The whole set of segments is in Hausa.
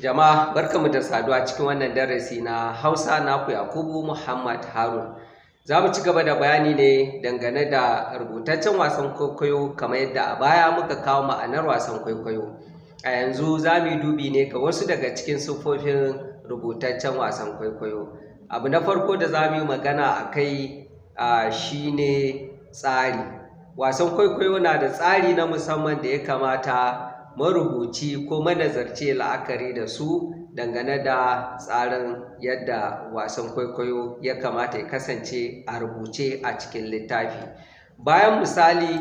Jama'a barkamu da saduwa cikin wannan darasi na Hausa naku Yakubu Muhammad Harun. Za mu ci gaba da bayani ne dangane da rubutaccen wasan kwaikwayo kamar yadda a baya muka kawo ma'anar wasan kwaikwayo. A yanzu za mu yi dubi ne ga wasu daga cikin siffofin rubutaccen wasan kwaikwayo. Abu na farko da za mu yi magana a kai shi ne tsari. Wasan kwaikwayo na da tsari na musamman da ya kamata marubuci ko manazarci la'akari da su dangane da tsarin yadda wasan kwaikwayo ya kamata ya kasance a rubuce a cikin littafi. Bayan misali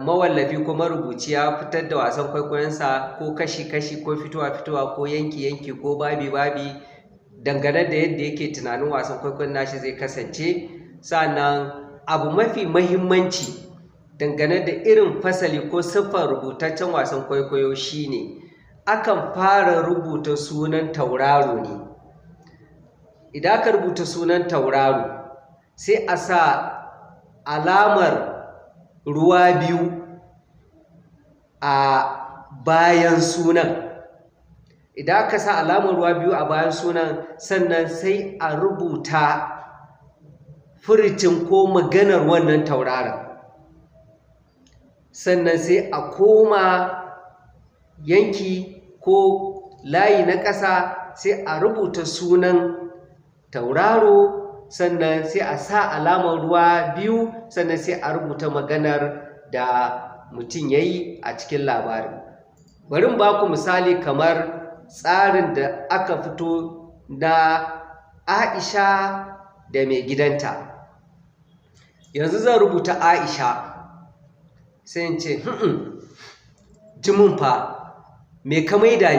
mawallafi ko marubuci ya fitar da wasan kwaikwayonsa ko kashi-kashi ko fitowa-fitowa ko yanki-yanki ko babi-babi dangane da yadda yake tunanin wasan kwaikwayon nashi zai kasance. Sannan abu mafi mahimmanci dangane da irin fasali ko siffar rubutaccen wasan kwaikwayo shine akan fara rubuta sunan tauraro ne. Idan aka rubuta sunan tauraro sai a sa alamar ruwa biyu a bayan sunan. Idan aka sa alamar ruwa biyu a bayan sunan sannan sai a rubuta furucin ko maganar wannan tauraron. Sannan sai a koma yanki ko layi na ƙasa sai a rubuta sunan tauraro, sannan sai a sa alamar ruwa biyu, sannan sai a rubuta maganar da mutum ya yi a cikin labarin. Bari in ba ku misali kamar tsarin da aka fito na Aisha da mai gidanta. Yanzu zan rubuta Aisha sai in ce jimin fa me ka maida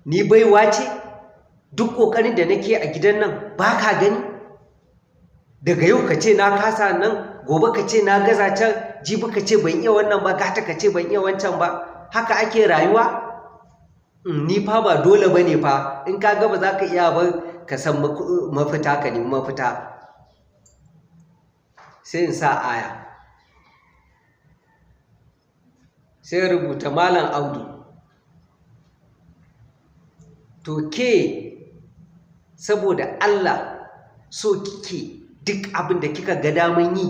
ni baiwa ce, duk ƙoƙarin da nake a gidan nan ba ka gani, daga yau ka ce na kasa nan, gobe ka ce na gaza can, jibi ka ce ban iya wannan ba, gata ka ce ban iya wancan ba. Haka ake rayuwa? Ni fa ba dole ba ne fa, in ka ga ba za ka iya ba ka san mafita, ka nemi mafita. Sai in sa aya, sai rubuta Malam Audu. To ke saboda Allah so kike duk abin da kika ga daman yi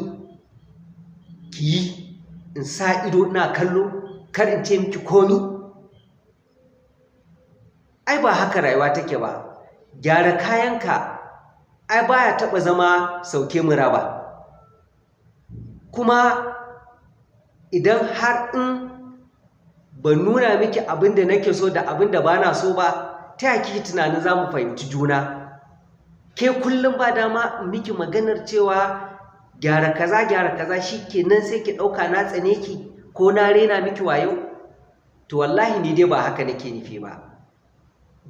ki yi, in sa ido ina kallo, kar in ce miki komi? Ai ba haka rayuwa take ba. Gyara kayanka ai baya taɓa zama sauke mu raba. Kuma idan har in ban nuna miki abin da nake so da abin da ba na so ba, ta yaya kike tunanin za mu fahimci juna? Ke kullum ba dama in miki maganar cewa gyara kaza shi kenan sai ki ɗauka na tsane ki ko na rena miki wayo? To wallahi ni dai ba haka nake nufi ba.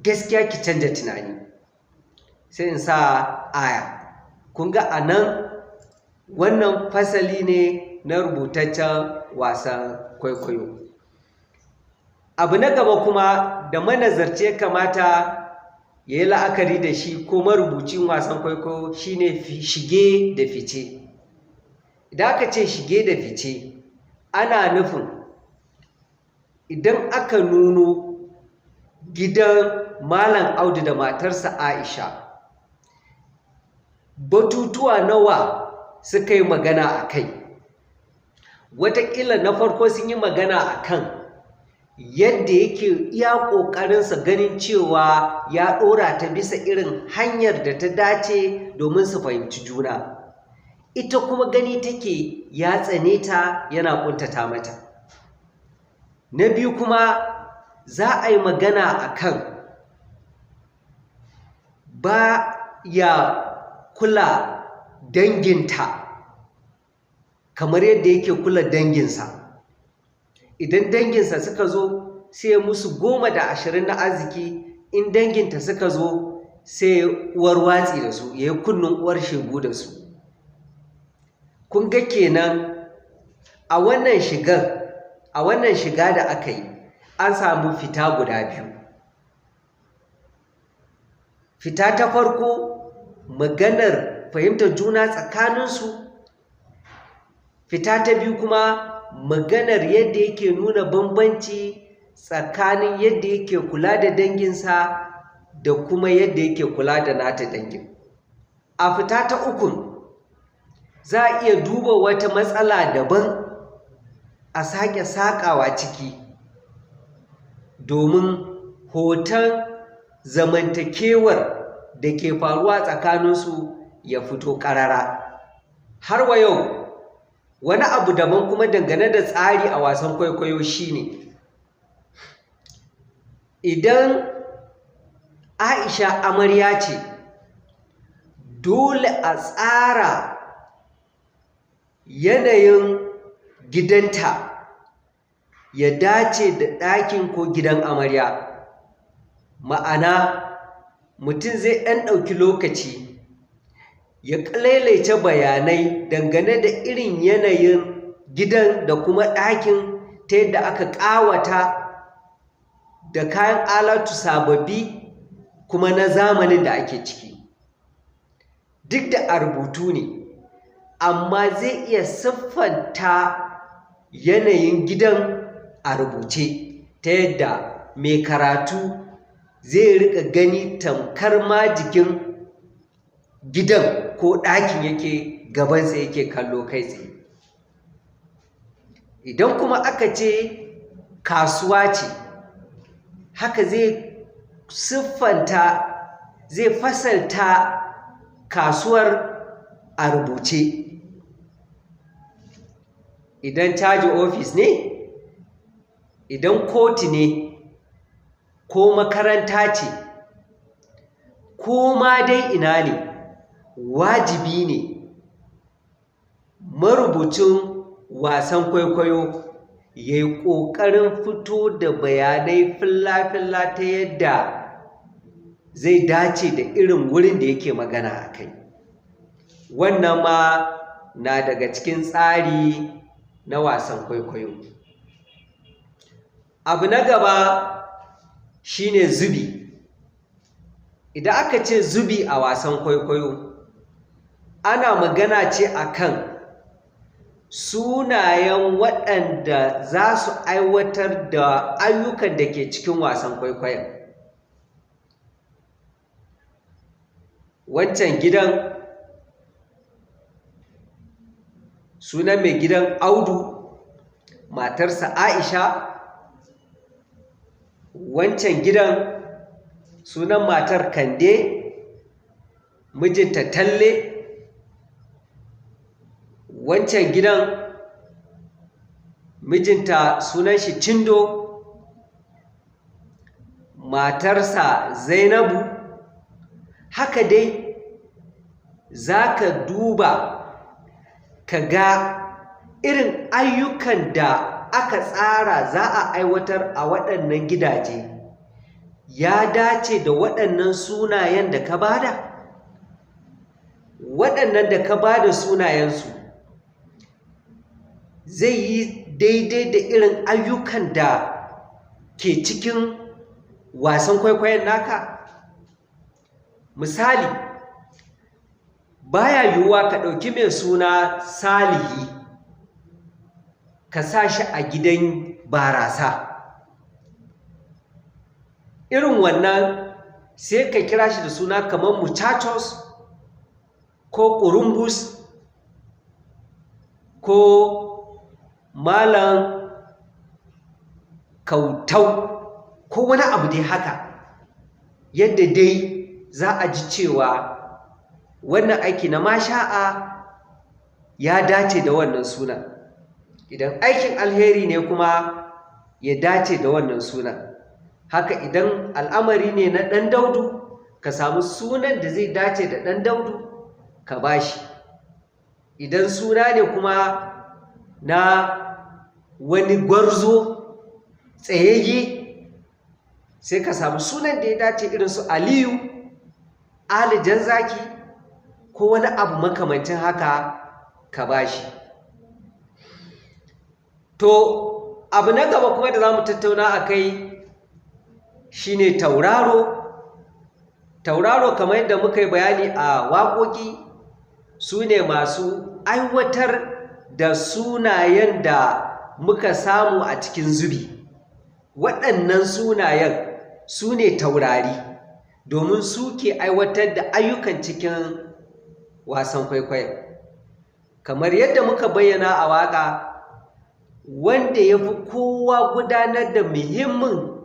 Gaskiya ki canja tunani. Sai in sa aya. Kun ga a nan wannan fasali ne na rubutaccen wasan kwaikwayo. Abu na gaba kuma da manazarci ya kamata ya yi la'akari da shi ko marubucin wasan kwaikwayo shine shige da fice. Idan aka ce shige da fice ana nufin idan aka nuno gidan Malam Audu da matarsa Aisha, batutuwa nawa suka yi magana a kai. Wataƙila na farko sun yi magana a kan yadda yake iya ƙoƙarinsa ganin cewa ya ɗora ta bisa irin hanyar da ta dace domin su fahimci juna. Ita kuma gani take ya tsane ta, yana ƙuntata mata. Na biyu kuma za a yi magana a kan ba ya kula danginta kamar yadda yake kula danginsa. Idan danginsa suka zo sai musu 10 da 20 na arziki, in danginta suka zo sai uwar watsi da su, ya yi kunnun uwar shegu da su. Kun ga kenan a wannan shiga da aka yi an samu fita guda biyu. Fita ta farko maganar fahimtar juna tsakaninsu, fita ta biyu kuma maganar yadda yake nuna bambanci tsakanin yadda yake kula da danginsa da kuma yadda yake kula da nata dangin. A fita ta ukun za a iya duba wata matsala daban a sake saƙawa ciki domin hoton zamantakewar da ke faruwa tsakaninsu ya fito ƙarara. Har wa yau wani abu daban kuma dangane da tsari a wasan kwaikwayo shine idan Aisha amarya ce, dole a tsara yanayin gidanta ya dace da ɗakin ko gidan amarya. Ma'ana mutum zai ɗan ɗauki lokaci ya ƙalailace bayanai dangane da irin yanayin gidan da kuma ɗakin ta yadda aka ƙawata da kayan alatu sababbi kuma na zamanin da ake ciki. Duk da a rubutu ne, amma zai iya siffanta yanayin gidan a rubuce ta yadda mai karatu zai riƙa gani tamkar ma jikin gidan ko ɗakin yake gabansa yake kallo kai tsaye. Idan kuma aka ce kasuwa ce, haka zai siffanta, zai fasalta kasuwar a rubuce. Idan caji ofis ne, idan kotu ne, ko makaranta ce, ko ma dai ina ne, wajibi ne marubucin wasan kwaikwayo ya yi ƙoƙarin fito da bayanai filla-filla ta yadda zai dace da irin wurin da yake magana a kai. Wannan ma na daga cikin tsari na wasan kwaikwayo. Abu na gaba shine zubi. Idan aka ce zubi a wasan kwaikwayo, ana magana ce akan sunayen waɗanda za su aiwatar da ayyukan da ke cikin wasan kwaikwayon. Wancan gidan sunan mai gidan Audu, matarsa Aisha. Wancan gidan sunan matar Kande, mijinta Talle. Wancan gidan mijinta sunan shi Cindo, matarsa Zainabu. Haka dai za ka duba ka ga irin ayyukan da aka tsara za a aiwatar a waɗannan gidaje ya dace da waɗannan sunayen da ka bada. Waɗannan da ka bada sunayensu zai yi daidai da irin ayyukan da ke cikin wasan kwaikwayon naka. Misali, baya yiwuwa ka ɗauki mai suna Salihi ka sa shi a gidan barasa. Irin wannan sai ka kira shi da suna kamar Muchachos ko Ƙurumbus ko Malam Kautau ko wani abu dai haka, yadda dai za a ji cewa wannan aiki na masha'a ya dace da wannan sunan. Idan aikin alheri ne kuma ya dace da wannan sunan. Haka idan al'amari ne na ɗan Daudu, ka samu sunan da zai dace da ɗan Daudu ka bashi. Idan suna ne kuma na wani gwarzo tsayayye, sai ka samu sunan da ya dace irin su Aliyu, Ali Janzaki ko wani abu makamancin haka ka bashi. To abu na gaba kuma da za mu tattauna a kai shine tauraro. Tauraro, kamar yadda muka yi bayani a waƙoƙi, su ne masu aiwatar da sunayen da muka samu a cikin zubi. waɗannan sunayen su ne taurari domin su ke aiwatar da ayyukan cikin wasan kwaikwayon. Kamar yadda muka bayyana a waƙa, wanda ya fi kowa gudanar da muhimmin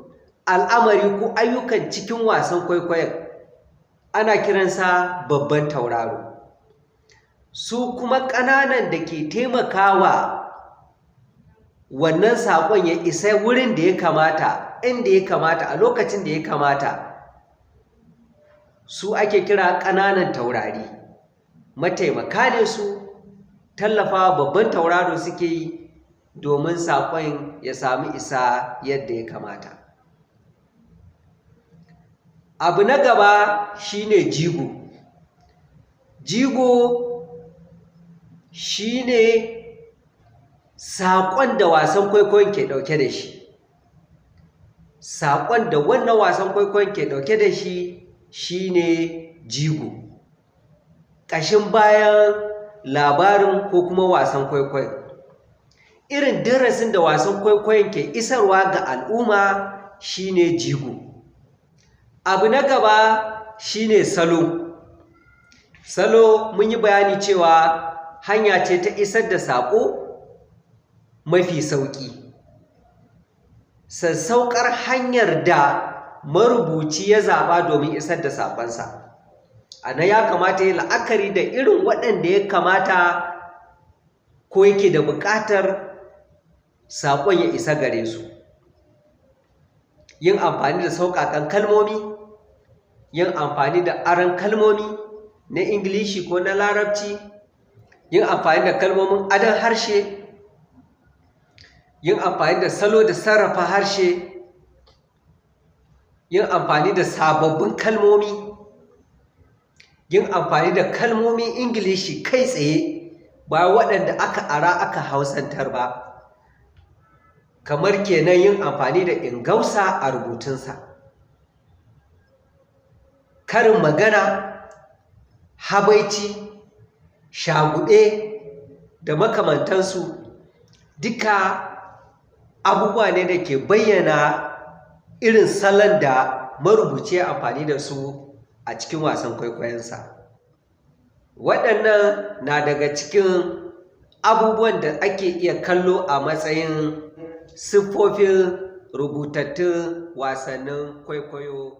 al'amari ko ayyukan cikin wasan kwaikwayon ana kiransa babban tauraro. Su kuma ƙananan da ke taimakawa wannan saƙon ya isa wurin da ya kamata, inda ya kamata, a lokacin da ya kamata, su ake kira ƙananan taurari. Mataimaka ne su, tallafawa babban tauraro suke yi domin saƙon ya sami isa yadda ya kamata. Abu na gaba shine jigo. Jigo shine saƙon da wasan kwaikwayon ke ɗauke da shi. Saƙon da wannan wasan kwaikwayon ke ɗauke da shi shine jigo, ƙashin bayan labarin ko kuma wasan kwaikwayon. Irin darasin da wasan kwaikwayon ke isarwa ga al'umma shine jigo. Abu na gaba shine salo. Salo mun yi bayani cewa hanya ce ta isar da saƙo mafi sauƙi. Sassauƙar hanyar da marubuci ya zaɓa domin isar da saƙonsa. A nan ya kamata ya la'akari da irin waɗanda ya kamata ko yake da buƙatar saƙon ya isa gare su. Yin amfani da sauƙaƙan kalmomi, yin amfani da aron kalmomi na Ingilishi ko na Larabci, yin amfani da kalmomin adon harshe, yin amfani da salo da sarrafa harshe, yin amfani da sababbin kalmomi, yin amfani da kalmomin Ingilishi kai tsaye ba waɗanda aka ara aka hausantar ba. Kamar kenan yin amfani da ingausa a rubutunsa. Karin magana, habaici, shaguɗe da makamantansu duka abubuwa ne da ke bayyana irin salon da marubuci ya amfani da su a cikin wasan kwaikwayonsa. Waɗannan na daga cikin abubuwan da ake iya kallo a matsayin siffofin rubutattun wasannin kwaikwayo